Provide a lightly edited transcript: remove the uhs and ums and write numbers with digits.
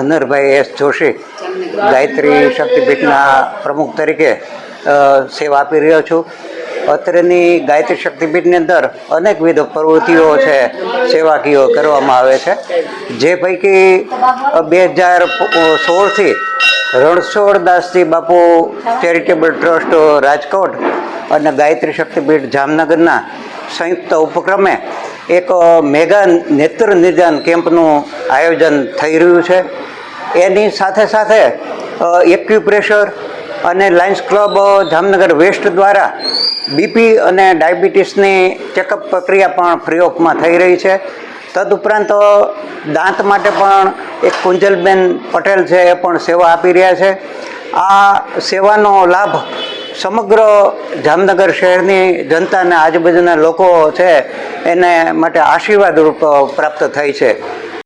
મનહરભાઈ S Joshi Gayatri શક્તિપીઠના પ્રમુખ તરીકે સેવા આપી રહ્યો છું. અત્રેની ગાયત્રી શક્તિપીઠની અંદર અનેકવિધ પ્રવૃત્તિઓ છે, સેવાકીય કરવામાં આવે છે. જે પૈકી 2016થી રણછોડદાસજી બાપુ ચેરિટેબલ ટ્રસ્ટ રાજકોટ અને ગાયત્રી શક્તિપીઠ જામનગરના સંયુક્ત ઉપક્રમે એક મેગા નેત્ર નિદાન કેમ્પનું આયોજન થઈ રહ્યું છે. એની સાથે સાથે એક્યુપ્રેશર અને લાયન્સ ક્લબ જામનગર વેસ્ટ દ્વારા બીપી અને ડાયાબિટીસની ચેકઅપ પ્રક્રિયા પણ ફ્રી ઓફમાં થઈ રહી છે. તદુપરાંત દાંત માટે પણ એક કુંજલબેન પટેલ છે, એ પણ સેવા આપી રહ્યા છે. આ સેવાનો લાભ સમગ્ર જામનગર શહેરની જનતા અને આજુબાજુના લોકો છે એને માટે આશીર્વાદરૂપ પ્રાપ્ત થાય છે.